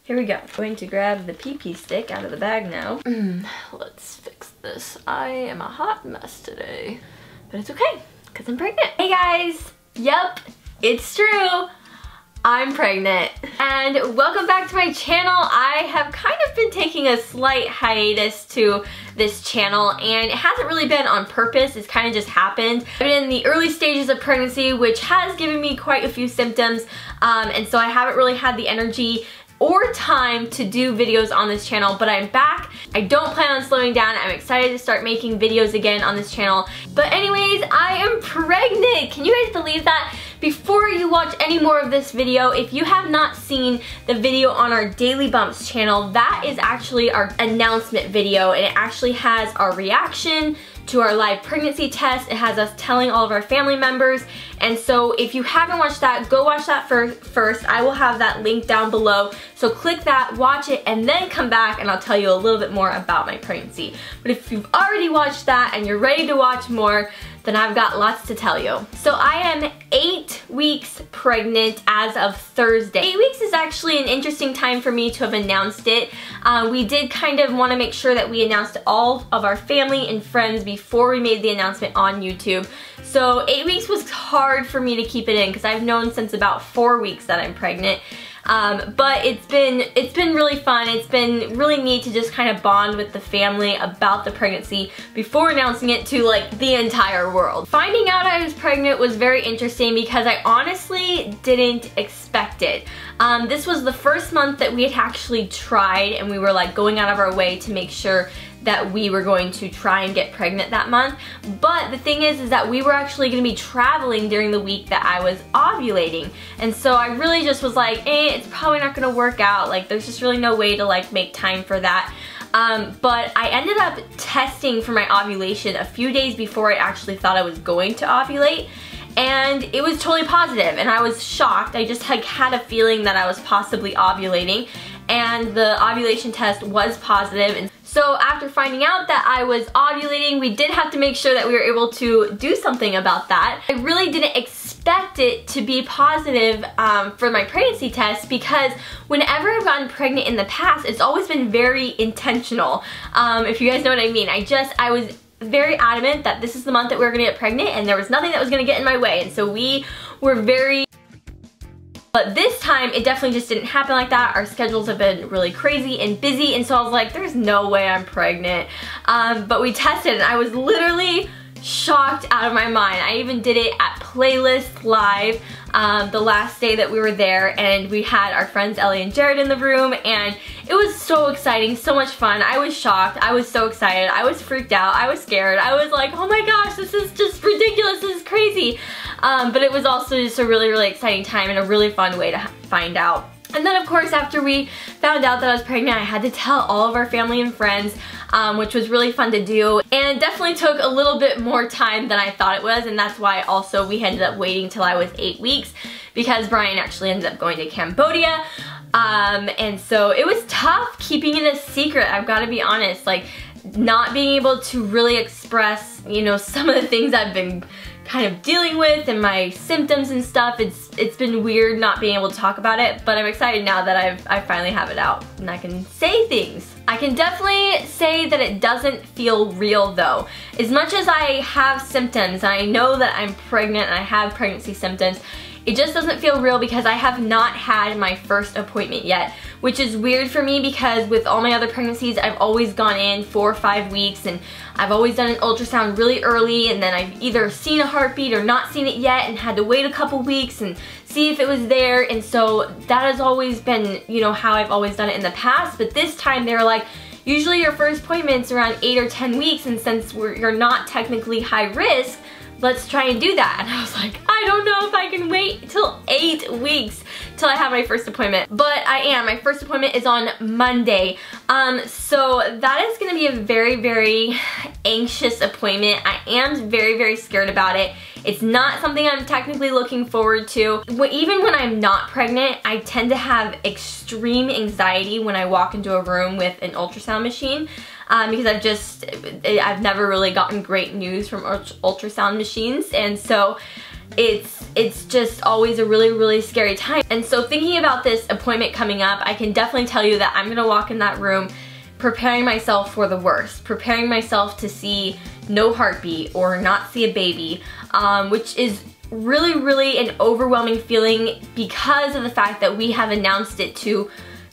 Here we go. I'm going to grab the pee-pee stick out of the bag now. Let's fix this. I am a hot mess today, but it's okay because I'm pregnant. Hey guys, yep, it's true. I'm pregnant. And welcome back to my channel. I have kind of been taking a slight hiatus to this channel, and it hasn't really been on purpose. It's kind of just happened. I've been in the early stages of pregnancy, which has given me quite a few symptoms, and so I haven't really had the energy or time to do videos on this channel, but I'm back. I don't plan on slowing down. I'm excited to start making videos again on this channel. But anyways, I am pregnant. Can you guys believe that? Before you watch any more of this video, if you have not seen the video on our Daily Bumps channel, that is actually our announcement video, and it actually has our reaction to our live pregnancy test. It has us telling all of our family members, and so if you haven't watched that, go watch that first. I will have that link down below, so click that, watch it, and then come back and I'll tell you a little bit more about my pregnancy. But if you've already watched that and you're ready to watch more, then I've got lots to tell you. So I am 8 weeks pregnant as of Thursday. 8 weeks is actually an interesting time for me to have announced it. We did kind of want to make sure that we announced to all of our family and friends before we made the announcement on YouTube. So 8 weeks was hard for me to keep it in because I've known since about 4 weeks that I'm pregnant. But it's been really fun. It's been really neat to just kind of bond with the family about the pregnancy before announcing it to like the entire world. Finding out I was pregnant was very interesting because I honestly didn't expect it. This was the first month that we had actually tried, and we were like going out of our way to make sure that we were going to try and get pregnant that month. But the thing is that we were actually going to be traveling during the week that I was ovulating, and so I really just was like, it's probably not going to work out. Like, there's just really no way to like make time for that. But I ended up testing for my ovulation a few days before I actually thought I was going to ovulate, and it was totally positive, and I was shocked. I just like had a feeling that I was possibly ovulating, and the ovulation test was positive. And so after finding out that I was ovulating, we did have to make sure that we were able to do something about that. I really didn't expect it to be positive for my pregnancy test, because whenever I've gotten pregnant in the past, it's always been very intentional. If you guys know what I mean. I was very adamant that this is the month that we were gonna get pregnant, and there was nothing that was gonna get in my way, and so we were very. But this time, it definitely just didn't happen like that. Our schedules have been really crazy and busy, and so I was like, there's no way I'm pregnant. But we tested, and I was literally shocked out of my mind. I even did it at Playlist Live the last day that we were there, and we had our friends Ellie and Jared in the room, and it was so exciting, so much fun. I was shocked, I was so excited, I was freaked out, I was scared, I was like, oh my gosh, this is just ridiculous, this is crazy. But it was also just a really, really exciting time and a really fun way to find out. And then of course, after we found out that I was pregnant, I had to tell all of our family and friends, which was really fun to do, and definitely took a little bit more time than I thought it was, and that's why also we ended up waiting till I was 8 weeks, because Brian actually ended up going to Cambodia. And so it was tough keeping it a secret, I've got to be honest, like not being able to really express, you know, some of the things I've been kind of dealing with and my symptoms and stuff. It's been weird not being able to talk about it, but I'm excited now that I finally have it out and I can say things. I can definitely say that it doesn't feel real though. As much as I have symptoms, and I know that I'm pregnant and I have pregnancy symptoms, it just doesn't feel real because I have not had my first appointment yet, which is weird for me because with all my other pregnancies, I've always gone in 4 or 5 weeks, and I've always done an ultrasound really early, and then I've either seen a heartbeat or not seen it yet and had to wait a couple weeks and see if it was there. And so that has always been, you know, how I've always done it in the past. But this time they were like, usually your first appointment's around 8 or 10 weeks, and since you're not technically high risk, let's try and do that. And I was like, I don't know if I can wait till 8 weeks till I have my first appointment. But I am. My first appointment is on Monday. So that is gonna be a very, very anxious appointment. I am very, very scared about it. It's not something I'm technically looking forward to. Even when I'm not pregnant, I tend to have extreme anxiety when I walk into a room with an ultrasound machine. Because I've never really gotten great news from ultrasound machines, and so it's just always a really, really scary time. And so thinking about this appointment coming up, I can definitely tell you that I'm gonna walk in that room preparing myself for the worst, preparing myself to see no heartbeat or not see a baby, which is really, really an overwhelming feeling because of the fact that we have announced it to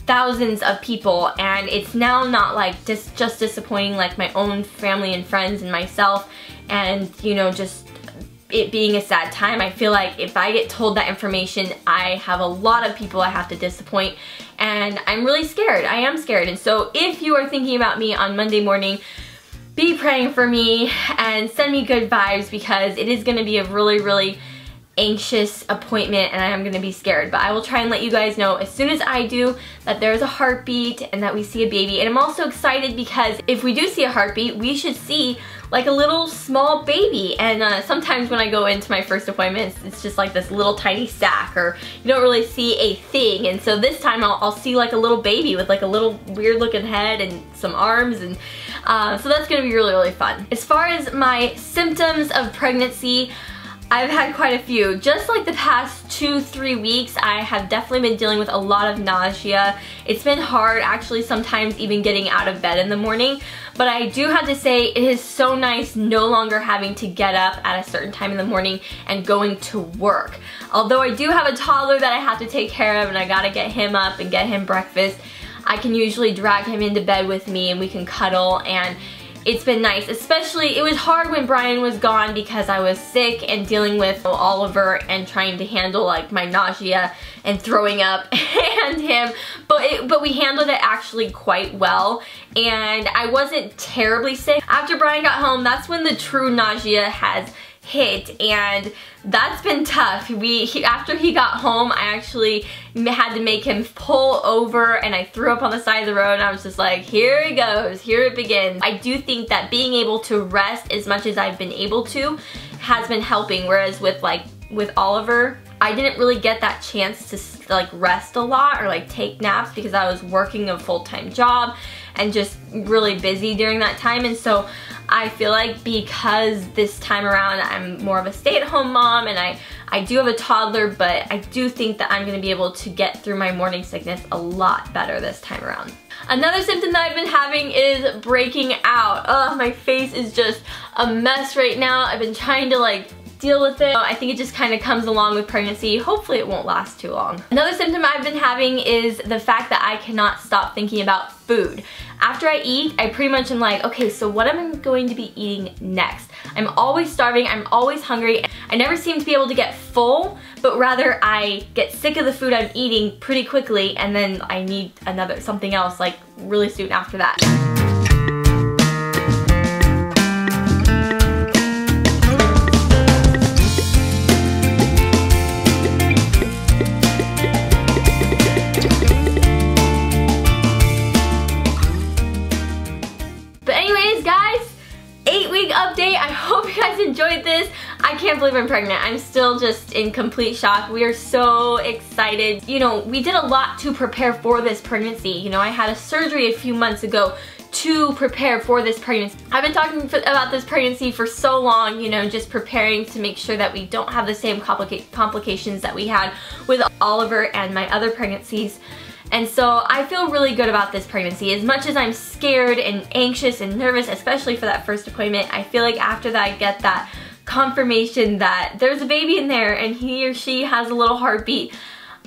thousands of people, and it's now not like just disappointing like my own family and friends and myself, and you know, just it being a sad time. I feel like if I get told that information, I have a lot of people I have to disappoint, and I'm really scared. I am scared. And so if you are thinking about me on Monday morning, be praying for me and send me good vibes, because it is going to be a really, really anxious appointment and I am gonna be scared. But I will try and let you guys know as soon as I do that there's a heartbeat and that we see a baby. And I'm also excited because if we do see a heartbeat, we should see like a little small baby. And sometimes when I go into my first appointments, it's just like this little tiny sack, or you don't really see a thing. And so this time I'll see like a little baby with like a little weird looking head and some arms, and so that's gonna be really, really fun. As far as my symptoms of pregnancy, I've had quite a few. Just like the past 2-3 weeks, I have definitely been dealing with a lot of nausea. It's been hard actually sometimes even getting out of bed in the morning, but I do have to say it is so nice no longer having to get up at a certain time in the morning and going to work. Although I do have a toddler that I have to take care of and I gotta get him up and get him breakfast, I can usually drag him into bed with me and we can cuddle, and it's been nice. Especially, it was hard when Brian was gone because I was sick and dealing with Oliver and trying to handle like my nausea and throwing up and him, but we handled it actually quite well, and I wasn't terribly sick. After Brian got home, that's when the true nausea has hit, and that's been tough. After he got home, I actually had to make him pull over, and I threw up on the side of the road, and I was just like, here he goes, here it begins. I do think that being able to rest as much as I've been able to has been helping, whereas with Oliver, I didn't really get that chance to like rest a lot or like take naps because I was working a full-time job and just really busy during that time. And so I feel like because this time around I'm more of a stay-at-home mom, and I do have a toddler, but I do think that I'm gonna be able to get through my morning sickness a lot better this time around. Another symptom that I've been having is breaking out. Oh, my face is just a mess right now. I've been trying to like deal with it. I think it just kind of comes along with pregnancy. Hopefully it won't last too long. Another symptom I've been having is the fact that I cannot stop thinking about food. After I eat, I pretty much am like, okay, so what am I going to be eating next? I'm always starving, I'm always hungry. I never seem to be able to get full, but rather I get sick of the food I'm eating pretty quickly, and then I need something else like really soon after that. Update. I hope you guys enjoyed this. I can't believe I'm pregnant. I'm still just in complete shock. We are so excited. You know, we did a lot to prepare for this pregnancy. You know, I had a surgery a few months ago to prepare for this pregnancy. I've been talking about this pregnancy for so long, you know, just preparing to make sure that we don't have the same complications that we had with Oliver and my other pregnancies. And so I feel really good about this pregnancy. As much as I'm scared and anxious and nervous, especially for that first appointment, I feel like after that I get that confirmation that there's a baby in there and he or she has a little heartbeat,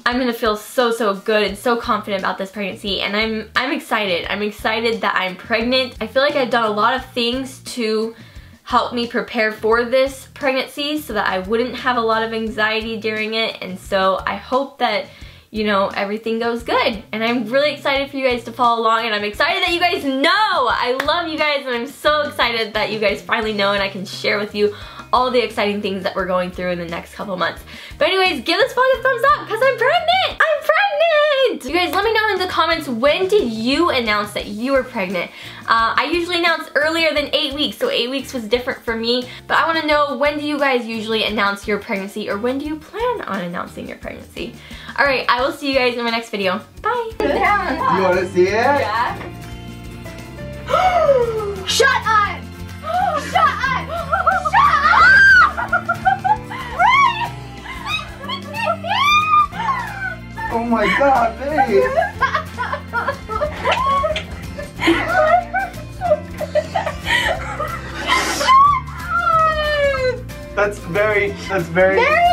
I'm gonna feel so good and so confident about this pregnancy, and I'm excited. I'm excited that I'm pregnant. I feel like I've done a lot of things to help me prepare for this pregnancy so that I wouldn't have a lot of anxiety during it, and so I hope that, you know, everything goes good. And I'm really excited for you guys to follow along, and I'm excited that you guys know. I love you guys, and I'm so excited that you guys finally know and I can share with you all the exciting things that we're going through in the next couple months. But anyways, give this vlog a thumbs up because I'm pregnant! I'm pregnant! You guys, let me know in the comments, when did you announce that you were pregnant? I usually announce earlier than 8 weeks, so 8 weeks was different for me. But I want to know, when do you guys usually announce your pregnancy, or when do you plan on announcing your pregnancy? Alright, I will see you guys in my next video. Bye! You want to see it? Yeah. Shut up! Shut up! Shut up! my god, babe. That's very Very